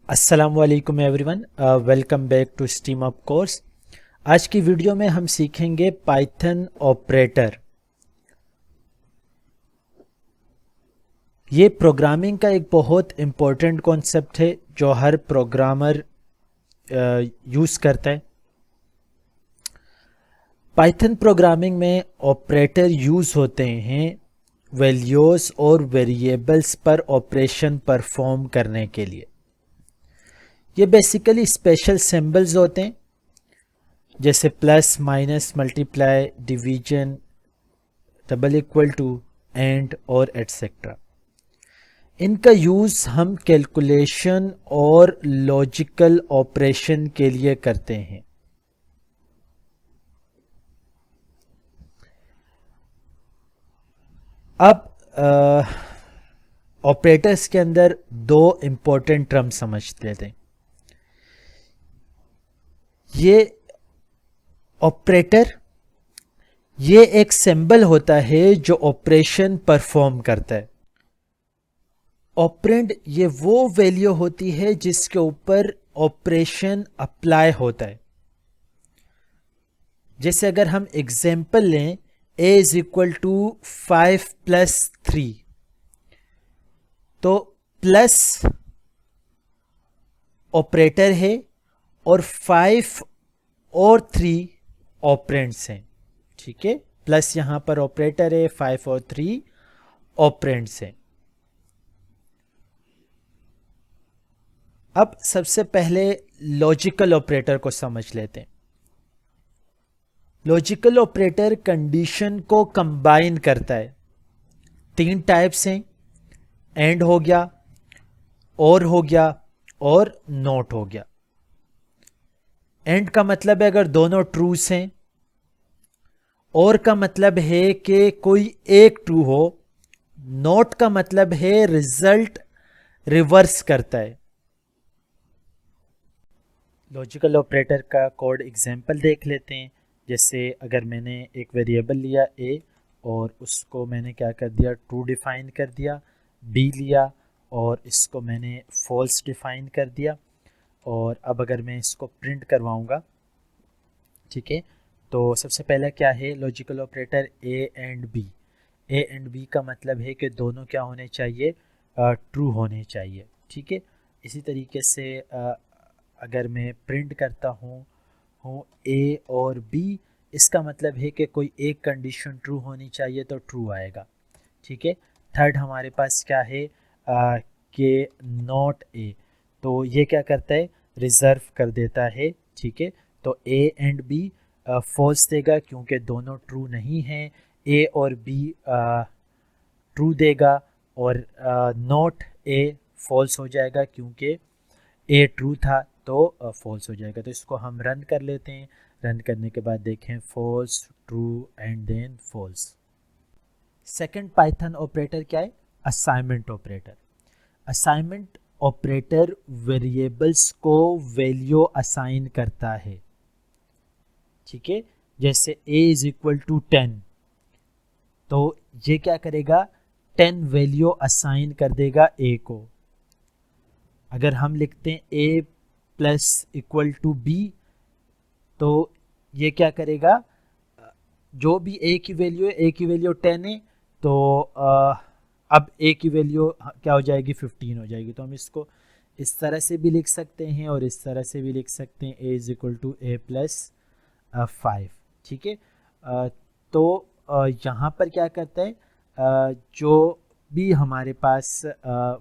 अस्सलामुअलैकुम everyone, welcome back to steam up course. आज की वीडियो में हम सीखेंगे पाइथन ऑपरेटर। ये प्रोग्रामिंग का एक बहुत इम्पोर्टेंट कॉन्सेप्ट है जो हर प्रोग्रामर यूज़ करता है। पाइथन प्रोग्रामिंग में ऑपरेटर यूज़ होते हैं वैल्यूज़ और वेरिएबल्स पर ऑपरेशन परफॉर्म करने के लिए। ये बेसिकली स्पेशल सिंबल्स होते हैं जैसे plus, minus, multiply, division, double equal to, and और एटसेट्रा। इनका यूज़ हम कैलकुलेशन और लॉजिकल ऑपरेशन के लिए करते हैं। अब ऑपरेटर्स के अंदर दो इम्पोर्टेंट टर्म समझ लेते हैं। ये ऑपरेटर ये एक सिंबल होता है जो ऑपरेशन परफॉर्म करता है। ऑपरेंड ये वो वैल्यू होती है जिसके ऊपर ऑपरेशन अप्लाई होता है। जैसे अगर हम एग्जाम्पल लें a इज इक्वल टू 5+3, तो प्लस ऑपरेटर है और 5 और 3 ऑपरेंड्स हैं। ठीक है, प्लस यहां पर ऑपरेटर है, 5 और 3 ऑपरेंड्स हैं। अब सबसे पहले लॉजिकल ऑपरेटर को समझ लेते हैं। लॉजिकल ऑपरेटर कंडीशन को कंबाइन करता है। तीन टाइप्स हैं, एंड हो गया, और हो गया, और नॉट हो गया। एंड का मतलब है अगर दोनों ट्रूस हैं, और का मतलब है कि कोई एक ट्रू हो, नॉट का मतलब है रिजल्ट रिवर्स करता है। लॉजिकल ऑपरेटर का कोड एग्जांपल देख लेते हैं। जैसे अगर मैंने एक वेरिएबल लिया a और उसको मैंने क्या कर दिया, ट्रू डिफाइन कर दिया, b लिया और इसको मैंने फॉल्स डिफाइन कर दिया, और अब अगर मैं इसको प्रिंट करवाऊंगा, ठीक है, तो सबसे पहला क्या है logical operator a and b। a and b का मतलब है कि दोनों क्या होने चाहिए, ट्रू होने चाहिए। ठीक है, इसी तरीके से अगर मैं प्रिंट करता हूँ ए और बी, इसका मतलब है कि कोई एक कंडीशन ट्रू होनी चाहिए तो ट्रू आएगा। ठीक है, थर्ड हमारे पास क्या है कि नॉट ए, तो ये क्या करता है, रिजर्व कर देता है। ठीक है, तो ए एंड बी फॉल्स देगा क्योंकि दोनों ट्रू नहीं हैं। ए और बी ट्रू देगा, और नॉट ए फॉल्स हो जाएगा क्योंकि ए ट्रू था, तो फॉल्स हो जाएगा। तो इसको हम रन कर लेते हैं। रन करने के बाद देखें false, true and then false. Second Python operator क्या है, assignment operator. Assignment operator variables को वैल्यू असाइन करता है। ठीक है, जैसे a इज इक्वल टू 10, तो ये क्या करेगा, 10 वैल्यू असाइन कर देगा a को। अगर हम लिखते हैं a plus equal to b, तो ये क्या करेगा, जो भी a की वैल्यू है, a की वैल्यू 10 है, तो अब a की वैल्यू क्या हो जाएगी, 15 हो जाएगी। तो हम इसको इस तरह से भी लिख सकते हैं और इस तरह से भी लिख सकते हैं, a is equal to a plus 5। ठीक है, तो यहाँ पर क्या करता है, जो भी हमारे पास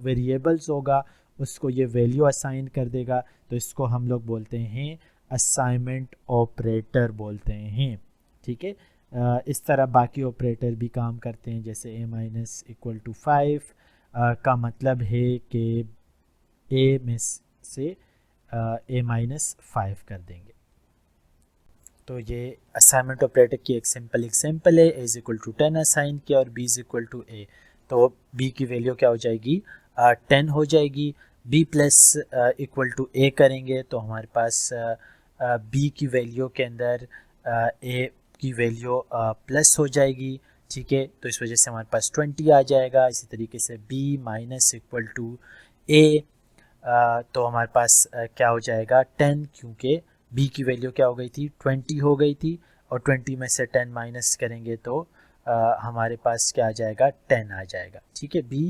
वेरिएबल्स होगा उसको ये वैल्यू असाइन कर देगा। तो इसको हम लोग बोलते हैं असाइनमेंट ऑपरेटर बोलते हैं। ठीक है, इस तरह बाकी ऑपरेटर भी काम करते हैं। जैसे a माइनस इक्वल टू 5 का मतलब है कि a में से a माइनस 5 कर देंगे। तो ये असाइनमेंट ऑपरेटर की एक सिंपल एग्जांपल है। a is equal to 10 assign किया और b is equal to a, तो b की वैल्यू क्या हो जाएगी, 10 हो जाएगी। b plus equal to a करेंगे तो हमारे पास b की वैल्यू के अंदर a की वैल्यू प्लस हो जाएगी। ठीक है, तो इस वजह से हमारे पास 20 आ जाएगा। इसी तरीके से b minus equal to a, तो हमारे पास क्या हो जाएगा 10, क्योंकि b की वैल्यू क्या हो गई थी 20 हो गई थी, और 20 में से 10 माइनस करेंगे तो हमारे पास क्या आ जाएगा 10 आ जाएगा। ठीक है, b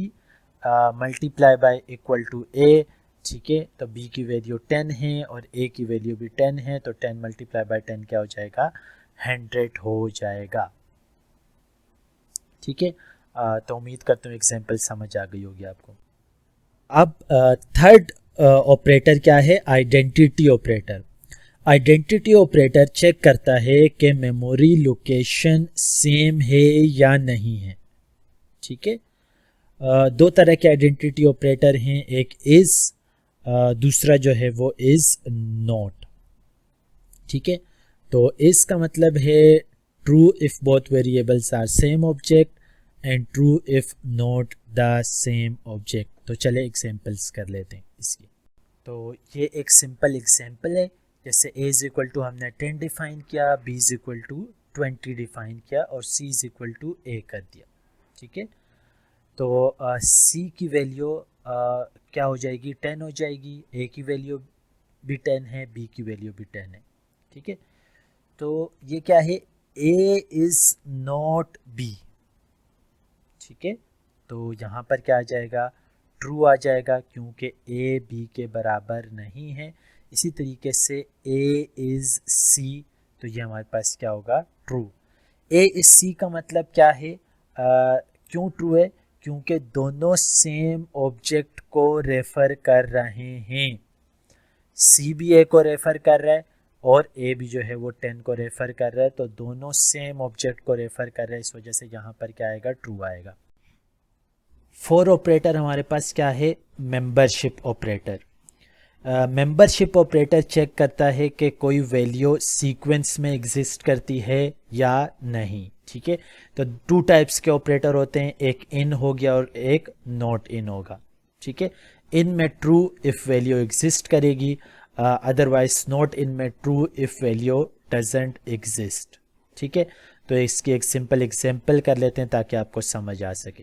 multiply by equal to a। ठीक है, तो b की वैल्यू 10 है और a की वैल्यू भी 10 है, तो 10 मल्टीप्लाई बाय 10 क्या हो जाएगा 100 हो जाएगा। ठीक है, तो उम्मीद करता हूँ एग्जाम्पल समझ आ गई होगी आपको। अब थर्ड ऑपरेटर क्या है, identity operator. Identity operator check करता है कि मेमोरी लोकेशन सेम है या नहीं है। ठीक है, दो तरह के आइडेंटिटी ऑपरेटर हैं, एक इज, दूसरा जो है वो इज नॉट। ठीक है, तो इज का मतलब है true if both variables are same object and true if not the same object. तो चले एग्जांपल्स कर लेते हैं इसकी। तो ये एक सिंपल एग्जांपल है, जैसे a इज इक्वल टू हमने 10 डिफाइन किया, b is equal to 20 define किया और c is equal to a कर दिया। ठीक है, तो c की वैल्यू क्या हो जाएगी 10 हो जाएगी, a की वैल्यू भी 10 है, b की वैल्यू भी 10 है। ठीक है, तो ये क्या है a इज नॉट b। ठीक है, तो यहाँ पर क्या आ जाएगा ट्रू आ जाएगा, क्योंकि a b के बराबर नहीं है। इसी तरीके से a इज c, तो ये हमारे पास क्या होगा ट्रू। a इज c का मतलब क्या है, क्यों ट्रू है, क्योंकि दोनों सेम ऑब्जेक्ट को रेफर कर रहे हैं। c भी a को रेफर कर रहा है और a भी जो है वो 10 को रेफर कर रहा है, तो दोनों सेम ऑब्जेक्ट को रेफर कर रहे हैं, इस वजह से यहाँ पर क्या आएगा ट्रू आएगा। फोर ऑपरेटर हमारे पास क्या है, membership operator. Membership operator check करता है कि कोई वैल्यू सीक्वेंस में एग्जिस्ट करती है या नहीं। ठीक है, तो टू टाइप्स के ऑपरेटर होते हैं, एक इन हो गया और एक नॉट इन होगा। ठीक है, इन में ट्रू इफ वैल्यू एग्जिस्ट करेगी, अदरवाइज नॉट इन में true if value doesn't exist. ठीक है, तो इसकी एक सिंपल एग्जांपल कर लेते हैं ताकि आपको समझ आ सके।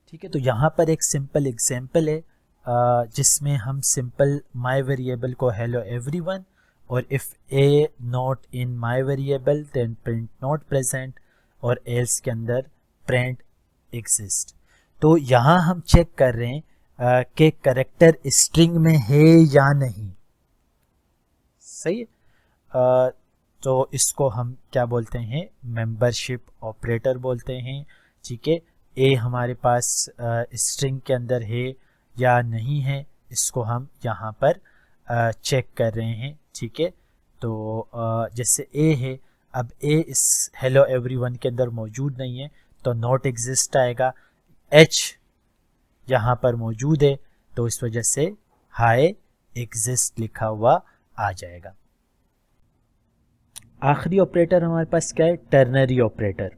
ठीक है, तो यहाँ पर एक सिंपल एग्जांपल है जिसमें हम सिंपल माय वेरिएबल को हेलो एवरीवन और if a not in my variable then print not present और एल्स के अंदर प्रिंट एग्जिस्ट। तो यहाँ हम चेक कर रहे हैं कि करेक्टर स्ट्रिंग में है या नहीं। सही है, तो इसको हम क्या बोलते हैं, मेंबरशिप ऑपरेटर बोलते हैं। ठीक है, ए हमारे पास स्ट्रिंग के अंदर है या नहीं है, इसको हम यहाँ पर चेक कर रहे हैं। ठीक है, तो जैसे ए है, अब ए इस हेलो एवरीवन के अंदर मौजूद नहीं है तो नॉट एग्जिस्ट आएगा। एच यहाँ पर मौजूद है तो इस वजह से हाई एग्जिस्ट लिखा हुआ आ जाएगा। आखिरी ऑपरेटर हमारे पास क्या है, टर्नरी ऑपरेटर।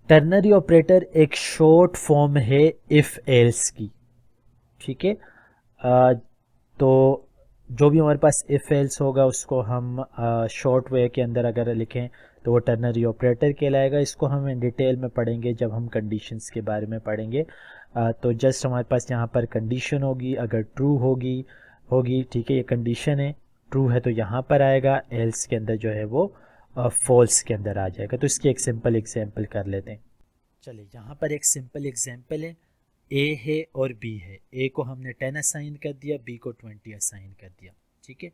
टर्नरी ऑपरेटर एक शॉर्ट फॉर्म है इफ एल्स की। ठीक है, तो जो भी हमारे पास इफ एल्स होगा उसको हम शॉर्ट वे के अंदर अगर लिखें तो वो टर्नरी ऑपरेटर कहलाएगा। इसको हम डिटेल में पढ़ेंगे जब हम कंडीशंस के बारे में पढ़ेंगे। तो जस्ट हमारे पास यहाँ पर कंडीशन होगी, अगर ट्रू होगी ठीक है, ये कंडीशन है, ट्रू है तो यहाँ पर आएगा, एल्स के अंदर जो है वो फॉल्स के अंदर आ जाएगा। तो इसकी एक सिंपल एग्जांपल कर लेते हैं। चलिए, यहाँ पर एक सिंपल एग्जांपल है, ए है और बी है। ए को हमने 10 असाइन कर दिया, बी को 20 असाइन कर दिया। ठीक है,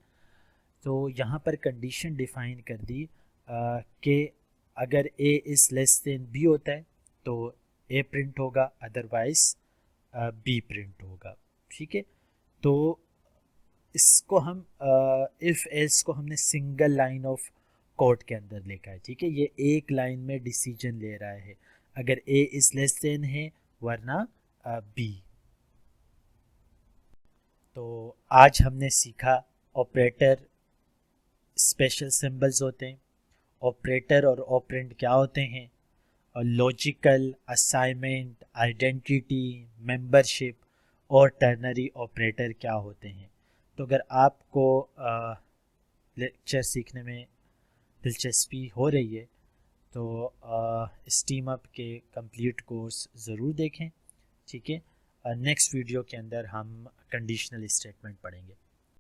तो यहाँ पर कंडीशन डिफाइन कर दी कि अगर a is less than b होता है तो ए प्रिंट होगा, अदरवाइज बी प्रिंट होगा। ठीक है, तो इसको हम इफ़ एल्स को हमने सिंगल लाइन ऑफ कोड के अंदर लिखा है। ठीक है, ये एक लाइन में डिसीजन ले रहा है, अगर ए इज़ लेस देन है वरना बी। तो आज हमने सीखा ऑपरेटर स्पेशल सिंबल्स होते हैं, ऑपरेटर और ऑपरेंड क्या होते हैं, और लॉजिकल, असाइनमेंट, आइडेंटिटी, मेंबरशिप और टर्नरी ऑपरेटर क्या होते हैं। तो अगर आपको लेक्चर सीखने में दिलचस्पी हो रही है तो स्टीम अप के कंप्लीट कोर्स ज़रूर देखें। ठीक है, नेक्स्ट वीडियो के अंदर हम कंडीशनल स्टेटमेंट पढ़ेंगे।